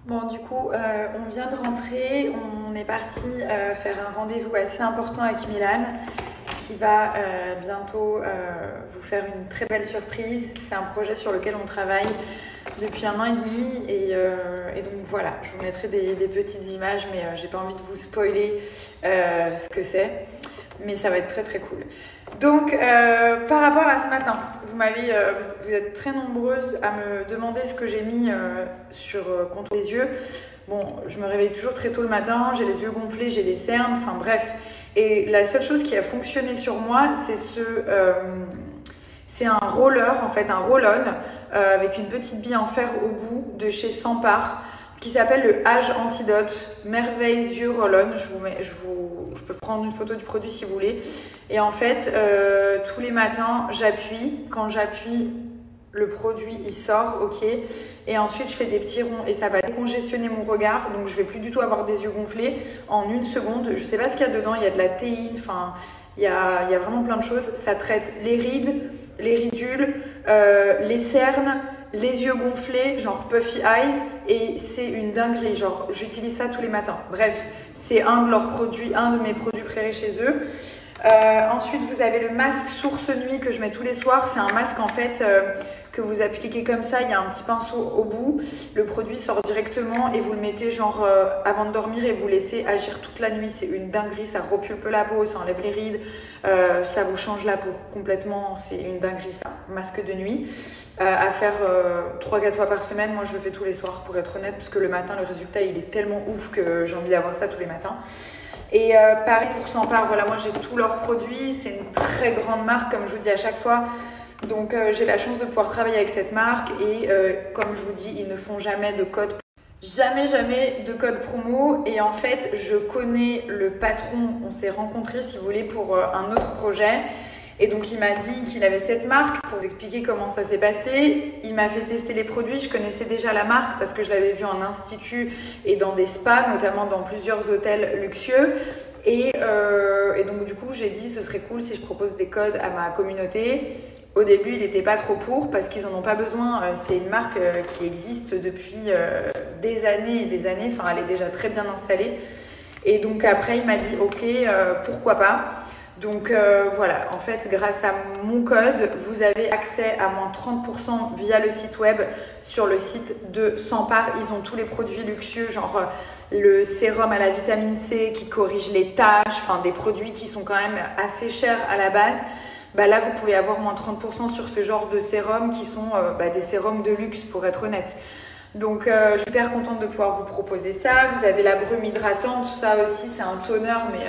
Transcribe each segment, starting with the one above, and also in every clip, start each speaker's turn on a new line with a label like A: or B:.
A: Bon, du coup, on vient de rentrer, on est parti faire un rendez-vous assez important avec Milan qui va bientôt vous faire une très belle surprise. C'est un projet sur lequel on travaille depuis 1 an et demi et donc voilà, je vous mettrai des petites images, mais j'ai pas envie de vous spoiler ce que c'est, mais ça va être très très cool. Donc par rapport à ce matin, vous êtes très nombreuses à me demander ce que j'ai mis contre les yeux. Bon, je me réveille toujours très tôt le matin, j'ai les yeux gonflés, j'ai des cernes, enfin bref. Et la seule chose qui a fonctionné sur moi, c'est un roller, en fait, un roll-on avec une petite bille en fer au bout de chez Sampar qui s'appelle le Age Antidote Merveille Yeux Roll-on. Je peux prendre une photo du produit si vous voulez. Et en fait, tous les matins, j'appuie. Quand j'appuie, le produit il sort, ok. Et ensuite, je fais des petits ronds et ça va décongestionner mon regard. Donc, je vais plus du tout avoir des yeux gonflés en 1 seconde. Je sais pas ce qu'il y a dedans. Il y a de la théine, enfin, il y a vraiment plein de choses. Ça traite les rides, les ridules, les cernes, les yeux gonflés, genre puffy eyes, et c'est une dinguerie, genre j'utilise ça tous les matins. Bref, c'est un de mes produits préférés chez eux. Ensuite, vous avez le masque source nuit que je mets tous les soirs. C'est un masque en fait que vous appliquez comme ça, il y a un petit pinceau au bout. Le produit sort directement et vous le mettez genre avant de dormir et vous laissez agir toute la nuit. C'est une dinguerie, ça repulpe la peau, ça enlève les rides, ça vous change la peau complètement. C'est une dinguerie ça, masque de nuit. À faire 3-4 fois par semaine. Moi, je le fais tous les soirs pour être honnête, parce que le matin, le résultat, il est tellement ouf que j'ai envie d'avoir ça tous les matins. Et pareil pour Sampar, voilà, moi j'ai tous leurs produits, c'est une très grande marque comme je vous dis à chaque fois. Donc j'ai la chance de pouvoir travailler avec cette marque et comme je vous dis, ils ne font jamais de code. Jamais de code promo. Et en fait, je connais le patron, on s'est rencontrés si vous voulez pour un autre projet. Et donc il m'a dit qu'il avait cette marque pour vous expliquer comment ça s'est passé. Il m'a fait tester les produits, je connaissais déjà la marque parce que je l'avais vue en institut et dans des spas, notamment dans plusieurs hôtels luxueux. Et donc du coup j'ai dit ce serait cool si je propose des codes à ma communauté. Au début il n'était pas trop pour parce qu'ils n'en ont pas besoin. C'est une marque qui existe depuis des années et des années, enfin elle est déjà très bien installée. Et donc après il m'a dit ok pourquoi pas. Donc voilà, en fait, grâce à mon code, vous avez accès à moins 30% via le site web sur le site de Sampar. Ils ont tous les produits luxueux, genre le sérum à la vitamine C qui corrige les taches, enfin des produits qui sont quand même assez chers à la base. Bah là, vous pouvez avoir moins 30% sur ce genre de sérum qui sont des sérums de luxe pour être honnête. Donc je suis hyper contente de pouvoir vous proposer ça. Vous avez la brume hydratante, ça aussi c'est un toner, mais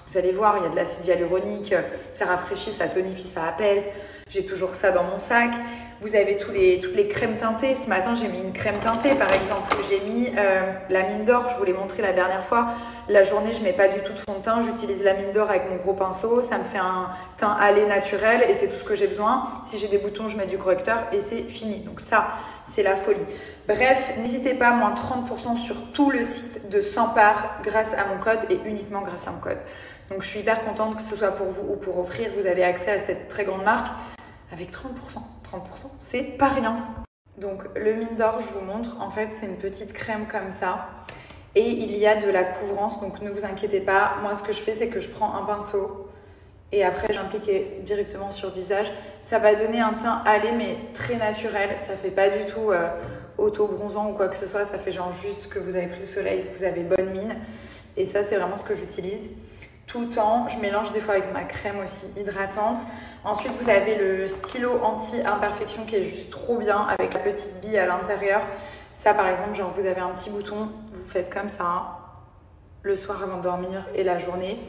A: vous allez voir, il y a de l'acide hyaluronique, ça rafraîchit, ça tonifie, ça apaise. J'ai toujours ça dans mon sac. Vous avez toutes les crèmes teintées. Ce matin, j'ai mis une crème teintée, par exemple. J'ai mis la mine d'or, je vous l'ai montré la dernière fois. La journée, je ne mets pas du tout de fond de teint. J'utilise la mine d'or avec mon gros pinceau. Ça me fait un teint hâlé naturel et c'est tout ce que j'ai besoin. Si j'ai des boutons, je mets du correcteur et c'est fini. Donc ça, c'est la folie. Bref, n'hésitez pas, moins 30% sur tout le site de Sampar grâce à mon code et uniquement grâce à mon code. Donc je suis hyper contente que ce soit pour vous ou pour offrir, vous avez accès à cette très grande marque avec 30%. 30%, c'est pas rien. Donc le mine d'or, je vous montre, en fait c'est une petite crème comme ça. Et il y a de la couvrance, donc ne vous inquiétez pas. Moi ce que je fais, c'est que je prends un pinceau et après j'implique directement sur le visage. Ça va donner un teint hâlé mais très naturel. Ça fait pas du tout auto-bronzant ou quoi que ce soit. Ça fait genre juste que vous avez pris le soleil, que vous avez bonne mine. Et ça c'est vraiment ce que j'utilise tout le temps. Je mélange des fois avec ma crème aussi hydratante. Ensuite, vous avez le stylo anti-imperfection qui est juste trop bien avec la petite bille à l'intérieur. Ça, par exemple, genre vous avez un petit bouton, vous faites comme ça le soir avant de dormir et la journée.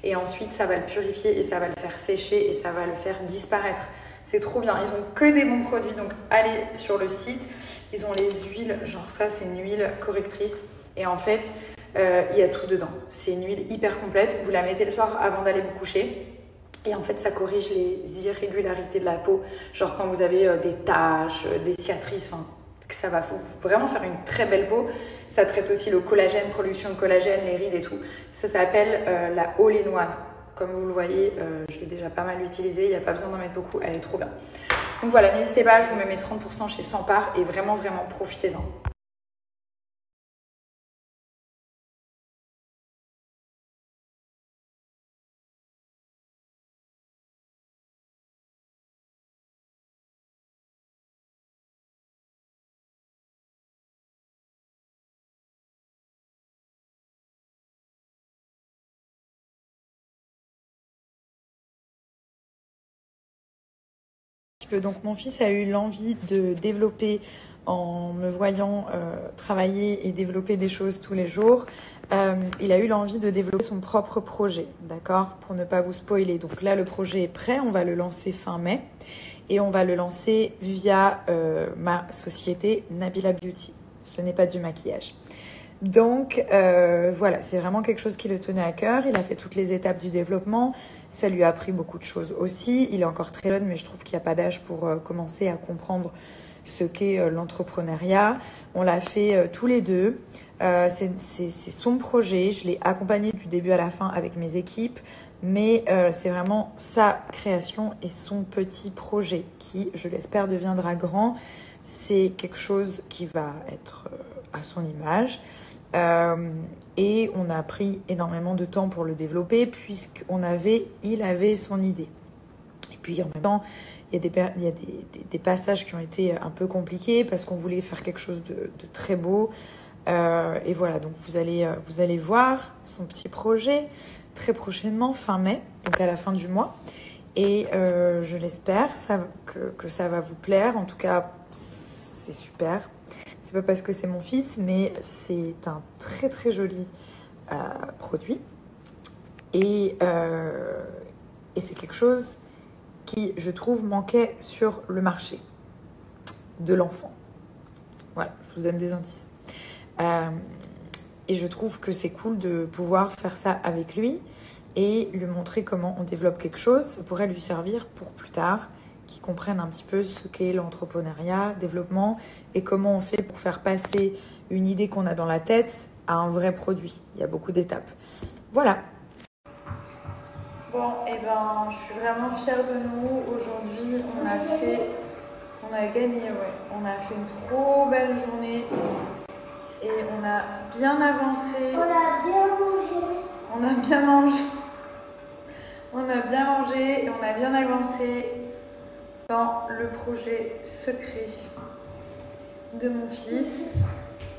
A: Et ensuite, ça va le purifier et ça va le faire sécher et ça va le faire disparaître. C'est trop bien. Ils ont que des bons produits, donc allez sur le site. Ils ont les huiles, genre ça, c'est une huile correctrice. Et en fait, il y a tout dedans. C'est une huile hyper complète. Vous la mettez le soir avant d'aller vous coucher. Et en fait, ça corrige les irrégularités de la peau. Genre quand vous avez des taches, des cicatrices, enfin, que ça va vraiment faire une très belle peau. Ça traite aussi le collagène, production de collagène, les rides et tout. Ça s'appelle la All-in-One. Comme vous le voyez, je l'ai déjà pas mal utilisée. Il n'y a pas besoin d'en mettre beaucoup. Elle est trop bien. Donc voilà, n'hésitez pas, je vous mets mes 30% chez Sampar et vraiment, profitez-en. peu. Donc mon fils a eu l'envie de développer, en me voyant travailler et développer des choses tous les jours, il a eu l'envie de développer son propre projet, d'accord? Pour ne pas vous spoiler. Donc là, le projet est prêt, on va le lancer fin mai et on va le lancer via ma société Nabila Beauty. Ce n'est pas du maquillage. Donc voilà, c'est vraiment quelque chose qui le tenait à cœur. Il a fait toutes les étapes du développement. Ça lui a appris beaucoup de choses aussi. Il est encore très jeune, mais je trouve qu'il n'y a pas d'âge pour commencer à comprendre ce qu'est l'entrepreneuriat. On l'a fait tous les deux. C'est son projet. Je l'ai accompagné du début à la fin avec mes équipes. Mais c'est vraiment sa création et son petit projet qui, je l'espère, deviendra grand. C'est quelque chose qui va être à son image. Et on a pris énormément de temps pour le développer il avait son idée. Et puis en même temps, il y a des passages qui ont été un peu compliqués parce qu'on voulait faire quelque chose de très beau. Et voilà, donc vous allez voir son petit projet très prochainement, fin mai, donc à la fin du mois. Et je l'espère que ça va vous plaire. En tout cas, c'est super. C'est pas parce que c'est mon fils, mais c'est un très très joli produit. Et c'est quelque chose qui, je trouve, manquait sur le marché de l'enfant. Voilà, je vous donne des indices. Et je trouve que c'est cool de pouvoir faire ça avec lui et lui montrer comment on développe quelque chose. Ça pourrait lui servir pour plus tard, qu'il comprenne un petit peu ce qu'est l'entrepreneuriat, développement et comment on fait pour faire passer une idée qu'on a dans la tête à un vrai produit. Il y a beaucoup d'étapes. Voilà. Bon, et ben, je suis vraiment fière de nous. Aujourd'hui, on a gagné, ouais. On a fait une trop belle journée et on a bien avancé.
B: On a bien mangé.
A: On a bien mangé. On a bien mangé et on a bien avancé dans le projet secret de mon fils.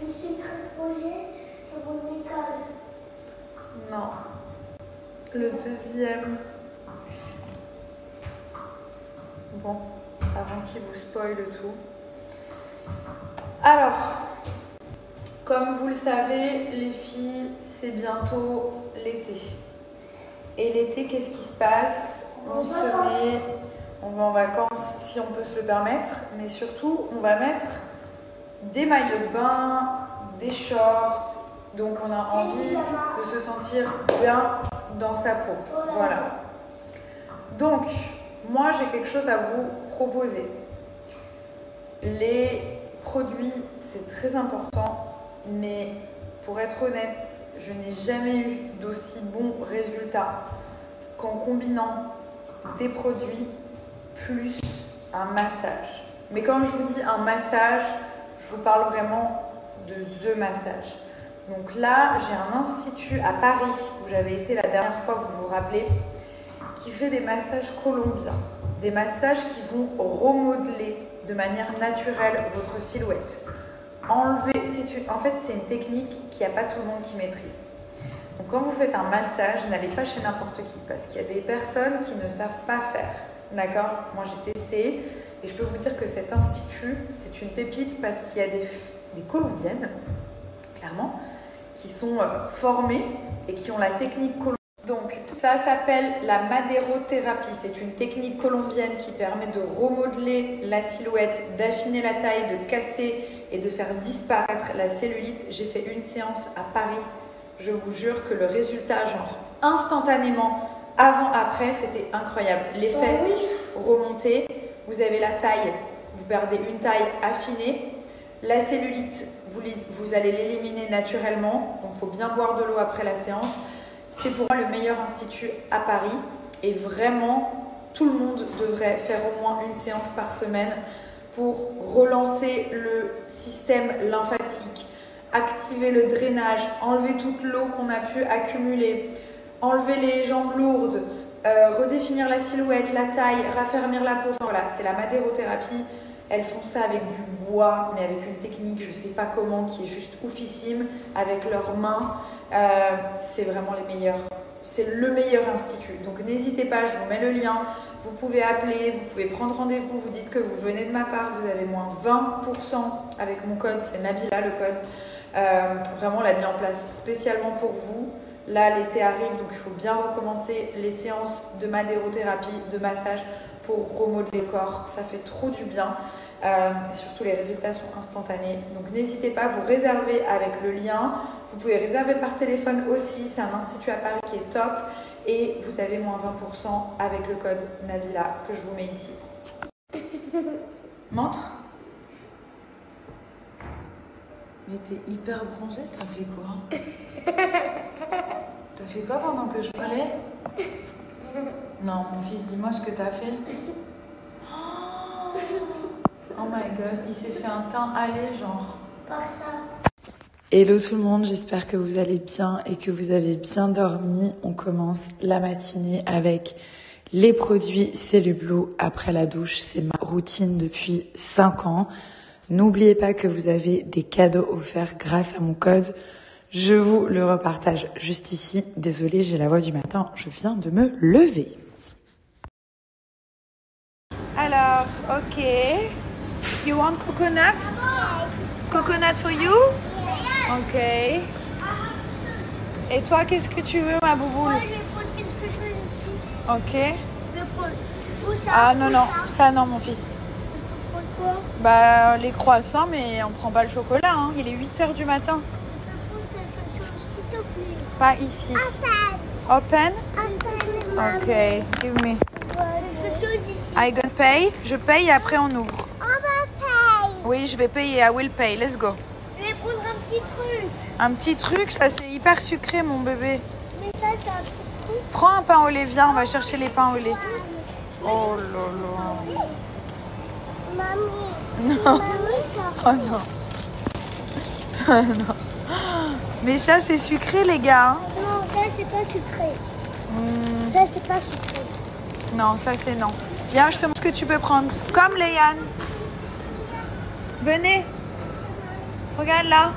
B: Le secret projet, c'est mon école.
A: Non. Le deuxième. Bon, avant qu'il vous spoile tout. Alors, comme vous le savez, les filles, c'est bientôt l'été. Et l'été, qu'est-ce qui se passe? On va en vacances si on peut se le permettre, mais surtout, on va mettre des maillots de bain, des shorts. Donc, on a envie de se sentir bien dans sa peau. Voilà. Donc, moi, j'ai quelque chose à vous proposer. Les produits, c'est très important, mais pour être honnête, je n'ai jamais eu d'aussi bons résultats qu'en combinant des produits plus un massage. Mais quand je vous dis un massage, je vous parle vraiment de The Massage. Donc là, j'ai un institut à Paris où j'avais été la dernière fois, vous vous rappelez, qui fait des massages colombiens. Des massages qui vont remodeler de manière naturelle votre silhouette. En fait, c'est une technique qu'il n'y a pas tout le monde qui maîtrise. Donc quand vous faites un massage, n'allez pas chez n'importe qui parce qu'il y a des personnes qui ne savent pas faire. D'accord? Moi, j'ai testé et je peux vous dire que cet institut, c'est une pépite parce qu'il y a des Colombiennes, clairement, qui sont formées et qui ont la technique colombienne. Donc, ça s'appelle la madérothérapie. C'est une technique colombienne qui permet de remodeler la silhouette, d'affiner la taille, de casser et de faire disparaître la cellulite. J'ai fait une séance à Paris. Je vous jure que le résultat, genre instantanément, avant-après, c'était incroyable. Les fesses remontées, vous avez la taille, vous perdez une taille affinée. La cellulite, vous allez l'éliminer naturellement. Donc, il faut bien boire de l'eau après la séance. C'est pour moi le meilleur institut à Paris et vraiment tout le monde devrait faire au moins une séance par semaine pour relancer le système lymphatique, activer le drainage, enlever toute l'eau qu'on a pu accumuler, enlever les jambes lourdes, redéfinir la silhouette, la taille, raffermir la peau. Enfin, voilà, c'est la madérothérapie. Elles font ça avec du bois, mais avec une technique, je ne sais pas comment, qui est juste oufissime, avec leurs mains. C'est vraiment les meilleurs c'est le meilleur institut. Donc n'hésitez pas, je vous mets le lien. Vous pouvez appeler, vous pouvez prendre rendez-vous, vous dites que vous venez de ma part, vous avez moins 20% avec mon code, c'est Nabila le code. Vraiment, on l'a mis en place spécialement pour vous. Là, l'été arrive, donc il faut bien recommencer les séances de madérothérapie, de massage pour remodeler le corps. Ça fait trop du bien. Et surtout, les résultats sont instantanés. Donc n'hésitez pas, vous réservez avec le lien. Vous pouvez réserver par téléphone aussi. C'est un institut à Paris qui est top. Et vous avez moins 20% avec le code Nabila que je vous mets ici. Montre. Mais t'es hyper bronzée, t'as fait quoi? T'as fait quoi pendant que je parlais? Non, mon fils, dis-moi ce que t'as fait. Oh my god, il s'est fait un teint allé, genre.
B: Par ça.
A: Hello tout le monde, j'espère que vous allez bien et que vous avez bien dormi. On commence la matinée avec les produits Cellublue après la douche. C'est ma routine depuis 5 ans. N'oubliez pas que vous avez des cadeaux offerts grâce à mon code. Je vous le repartage juste ici. Désolée, j'ai la voix du matin, je viens de me lever. Alors, ok. You want coconut? Coconut for you? Ok. Et toi, qu'est-ce que tu veux, ma bouboule?
B: Moi, je vais prendre quelque chose ici.
A: Ok.
B: Je vais prendre tout ça.
A: Ah non, non,
B: Ça.
A: ça non, mon fils.
B: Pourquoi?
A: Bah, les croissants, mais on prend pas le chocolat, hein. Il est 8h du matin.
B: Je vais prendre quelque chose, s'il te plaît.
A: Pas ici.
B: Open.
A: Open?
B: Open,
A: Ok, give me.
B: quelque chose ici.
A: I gonna pay. Je paye et après on ouvre.
B: On va payer.
A: Oui, je vais payer. I will pay. Let's go.
B: Je vais prendre un petit truc.
A: Un petit truc, ça c'est hyper sucré, mon bébé.
B: Mais ça, c'est un petit truc.
A: Prends un pain au lait, viens, on va chercher les pains au lait. Oh là là.
B: Mamie.
A: Non.
B: Mamie, ça.
A: Oh non. Ah non. Mais ça c'est sucré, les gars.
B: Non, ça, c'est pas sucré.
A: Hmm,
B: Ça, c'est pas sucré.
A: non, ça c'est non. Viens, je te montre ce que tu peux prendre. Comme Léane. Venez. Regarde là.